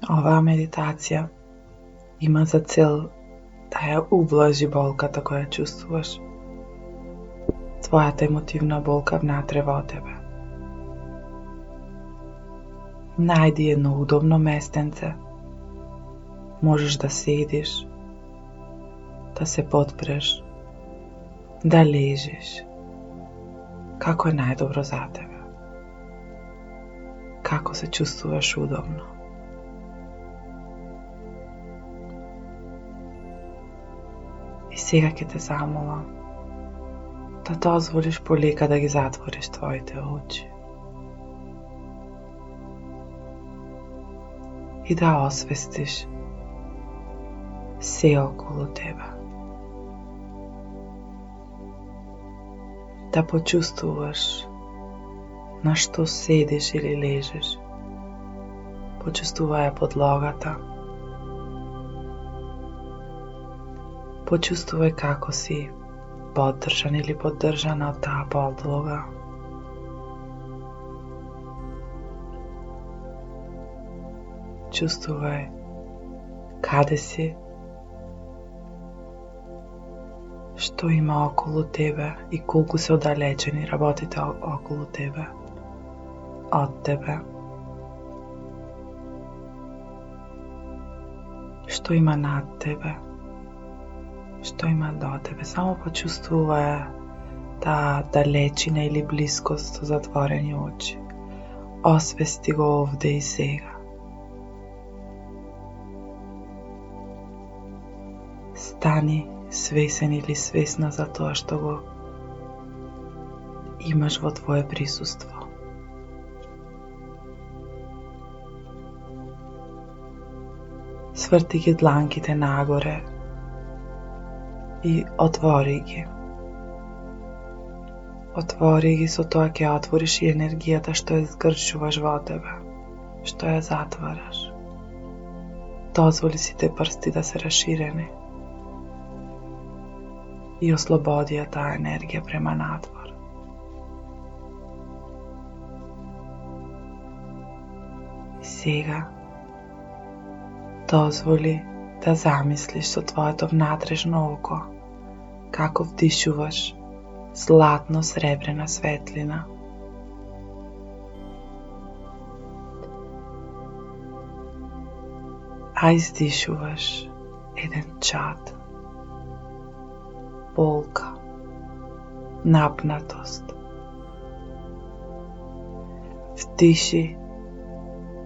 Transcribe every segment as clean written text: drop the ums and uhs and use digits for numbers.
Оваа медитација има за цел да ја ублажи болката која чувствуваш. Твојата емотивна болка внатре во тебе. Најди едно удобно местенце. Можеш да седиш, да се потпреш, да лежиш. Како е најдобро за тебе? Како се чувствуваш удобно? И сега ќе те замолам да дозволиш полека да ги затвориш твоите очи и да освестиш се околу тебе. Да почувствуваш на што седиш или лежиш. Почувствувај подлогата. Почувствувај како си поддржан или поддржана од таа подлога. Чувствувај каде си, што има околу тебе и колку се оддалечени работите околу тебе, од тебе. Што има над тебе, што има до тебе. Само почувствувај таа далечина или блискост со затворени очи. Освести го овде и сега. Стани свесен или свесна за тоа што го имаш во твое присуство. Сврти ги дланките нагоре и отвори ги. Отвори ги, со тоа ќе отвориш и енергијата што ја згрчуваш во тебе, што ја затвараш. Дозволи сите прсти да се расширени и ослободи ја таа енергија према надвор. И сега дозволи да замислиш со твоето внатрешно око како вдишуваш златно-сребрена светлина. А издишуваш еден чад, болка, напнатост. Вдиши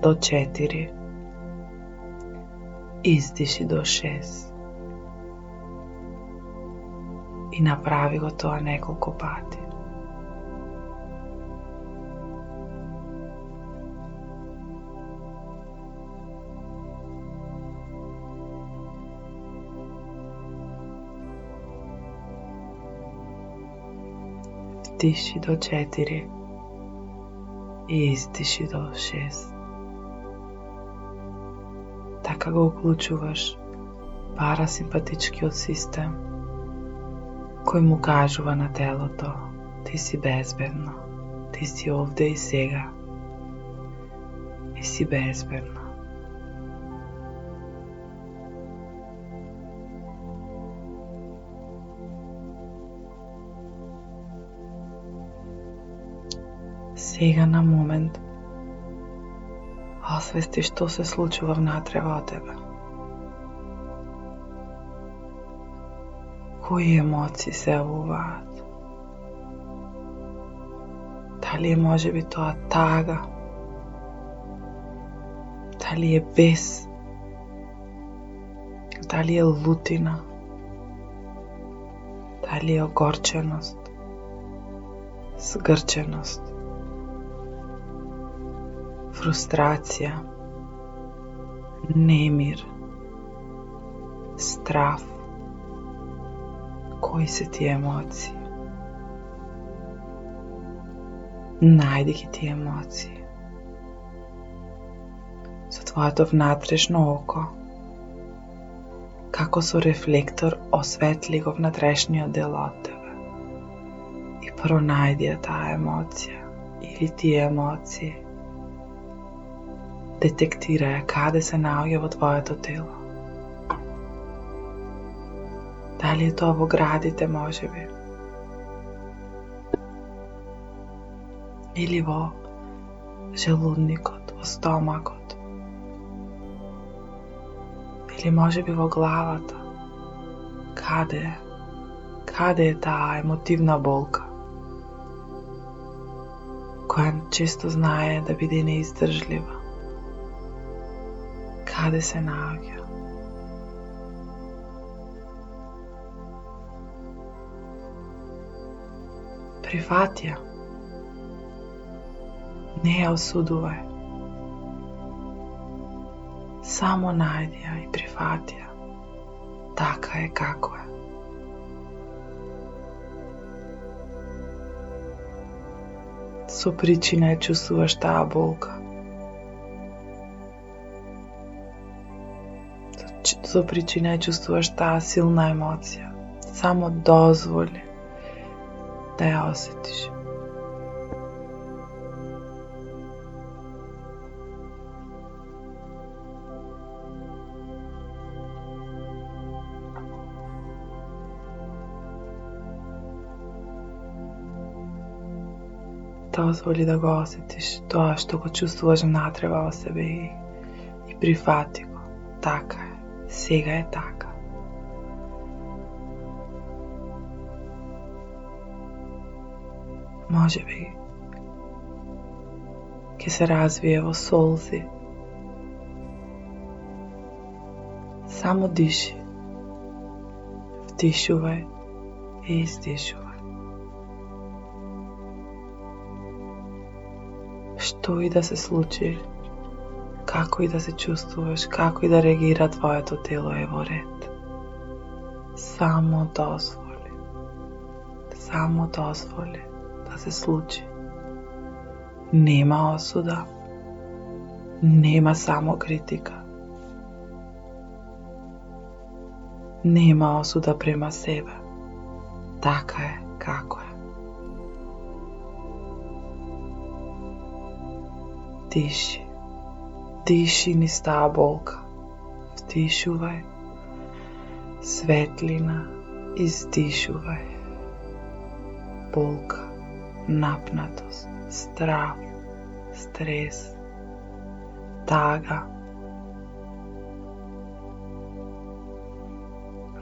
до 4, издиши до 6. И направи го тоа неколку пати. Вдиши до 4 и издиши до 6. Така го уклучуваш парасимпатичкиот систем, кој му кажува на телото: ти си безбедно, ти си овде и сега, и си безбедно. Сега на момент освести што се случува внатре во тебе. Кои емоции се јавуваат? Дали е можеби тоа тага? Дали е бес? Дали е лутина? Дали е огорченост? Згрченост? Фрустрација? Немир? Страф? Кои се тие емоции? Најди ги тие емоции. Со твоето внатрешно око, како со рефлектор, осветли го внатрешниот дел од тебе и пронајди таа емоција или тие емоции. детектирај каде се наоѓа во твоето тело. Дали е тоа во градите, можеби? Или во желудникот, во стомакот? Или можеби во главата? Каде е? Каде е таа емотивна болка, која често знае да биде неиздржлива? Каде се наоѓа? Прифати ја. Не ја осудувај. Само најди ја и прифати ја. Така е како е. Со причина ја чувствуваш таа болка. Со причина ја чувствуваш таа силна емоција. Само дозволи да ја осетиш. Дозволи да го осетиш тоа што го чувствуваш внатре во себе и прифати го. Така е. Сега е така. Можеби ќе се развие во солзи. Само диши. Вдишувај и издишувај. Што и да се случи, како и да се чувствуваш, како и да реагира твоето тело е во ред. Само дозволи. Само дозволи да се случи. Нема осуда. Нема само критика. Нема осуда према себе. Така е како е. Диши. Диши низ таа болка. Вдишувај. Светлина. Издишувај. Болка. Напнатост. Страв. Стрес. Тага.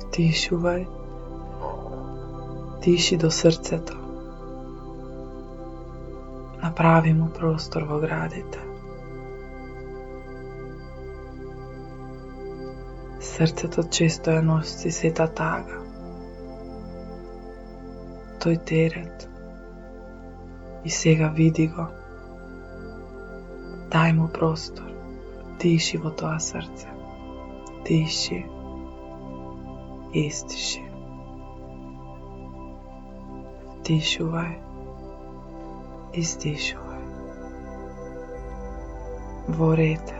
Вдишувај. Диши до срцето. Направи му простор во градите. Срцето често ја носи сета тага. Тој терет. И сега види го. Дај му простор. Диши во тоа срце. Диши. Издиши. Вдишувај. Издишувај. Во ред.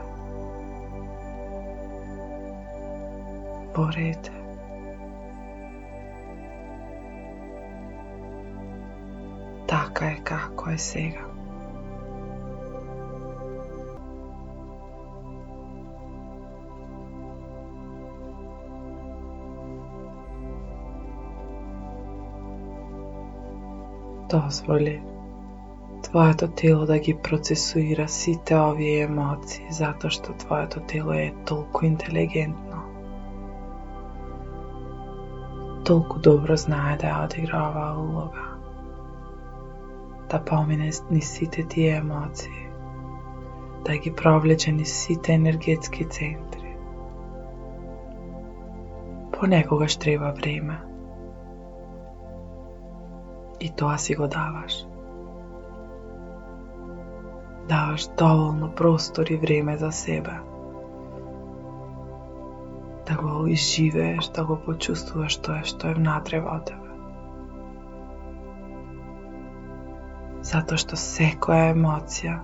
Во ред. Така е како е сега. Дозволи твоето тело да ги процесуира сите овие емоции, затоа што твоето тело е толку интелигентно. Толку добро знае да ја одигра оваа улога. Да помине низ сите тие емоции, да ги провлече низ сите енергетски центри. Понекогаш треба време. И тоа си го даваш. Даваш доволно простор и време за себе. Да го изживееш, да го почувствуваш тоа што е внатре во тебе. Затоа што секоја емоција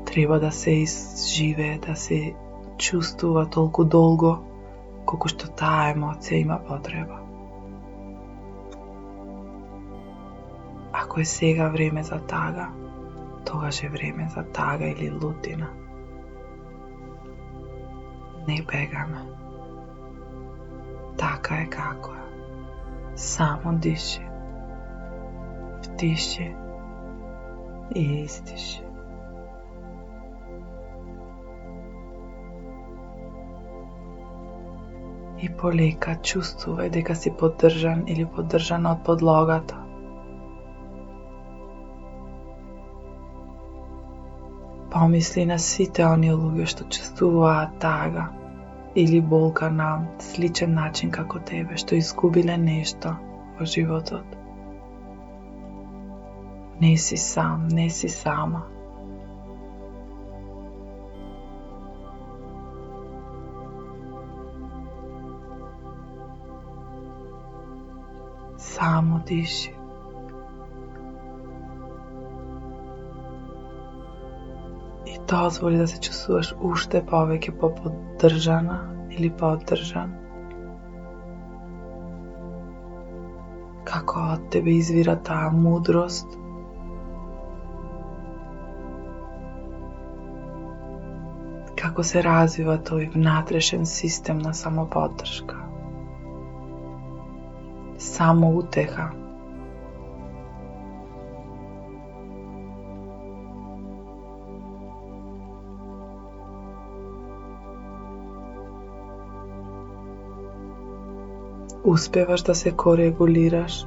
треба да се изживее, да се чувствува толку долго, колку што таа емоција има потреба. Ако е сега време за тага, тогаш е време за тага или лутина. Не бегаме. Така е како е. Само диши. Вдиши и издиши. И полека чувствувај дека си поддржан или поддржана од подлогата. Помисли на сите оние луѓе што чувствуваат тага или болка на сличен начин како тебе, што изгубиле нешто во животот. Не си сам, не си сама. Само диши. И дозволи да се чувствуваш уште повеќе поддржана или поддржан. Како од тебе извира таа мудрост, како се развива тој внатрешен систем на самоподдршка. Само утеха. Успеваш да се корегулираш,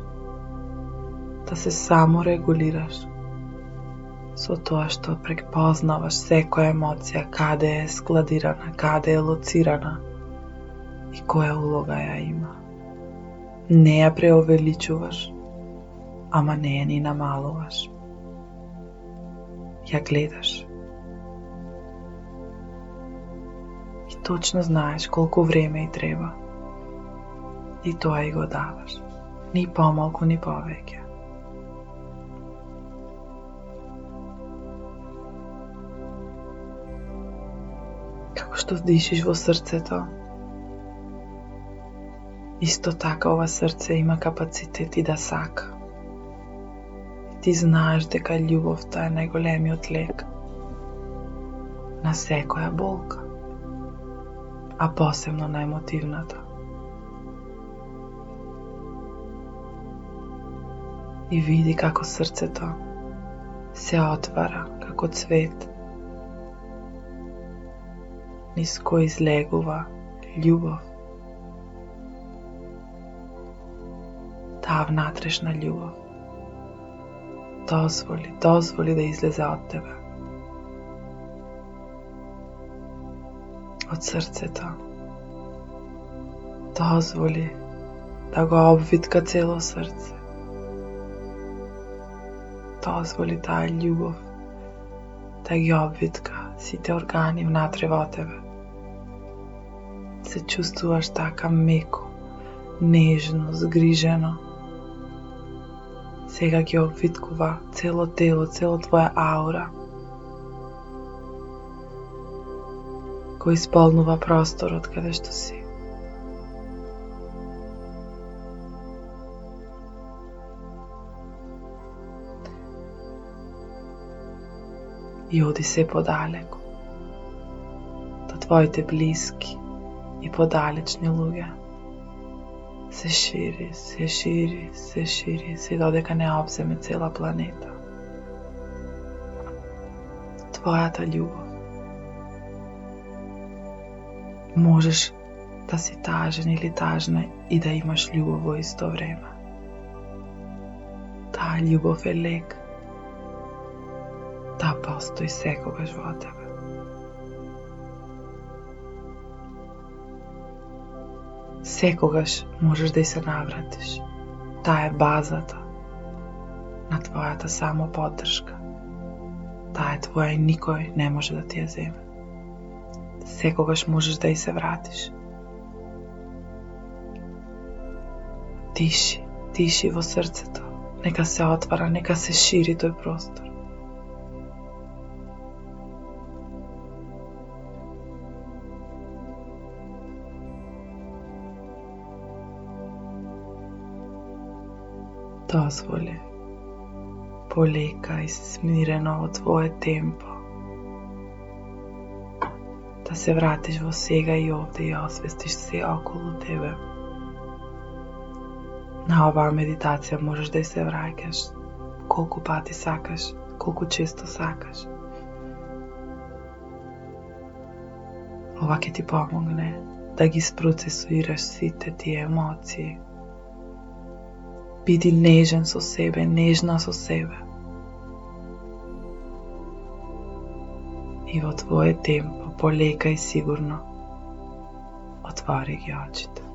да се саморегулираш, со тоа што препознаваш секоја емоција, каде е складирана, каде е лоцирана и која улога ја има. Не ја преувеличуваш, ама не ја ни намалуваш. Ја гледаш. И точно знаеш колку време и треба. И тоа и го даваш. Ни помалку, ни повеќе. Како што дишиш во срцето, исто така ова срце има капацитет и да сака. И ти знаеш дека љубовта е најголемиот лек на секоја болка, а посебно на емотивната. И види како срцето се отвара како цвет, низ кој излегува љубов. Таа внатрешна љубов. Дозволи да излезе од тебе. Од срцето. Дозволи да го обвитка цело срце. Дозволи таа љубов да ги обвитка сите органи внатре во тебе. Се чувствуваш така меко, нежно, згрижено. Сега ги обвиткува цело тело, цело твоја аура, кој исполнува просторот каде што си. И оди се подалеку, до твоите блиски и подалечни луѓе. Се шири, се шири, се шири, се додека не обземе цела планета. Твојата љубов. Можеш да си тажен или тажна и да имаш љубов во исто време. Таа љубов е лек. Таа постои секогаш во тебе. Секогаш можеш да и се навратиш. Таа е базата на твојата самоподдршка. Таа е твоја и никој не може да ти ја земе. Секогаш можеш да и се вратиш. Диши, диши во срцето. Нека се отвара, нека се шири тој простор. Дозволи полека и смирено во твое темпо. Да се вратиш во сега и овде и освестиш се околу тебе. На оваа медитација можеш да се враќаш колку пати сакаш, колку често сакаш. Ова ќе ти помогне да ги спроцесуираш сите тие емоции. Биди нежен со себе, нежна со себе. И во твое темпо, полека и сигурно, отвори ги очите.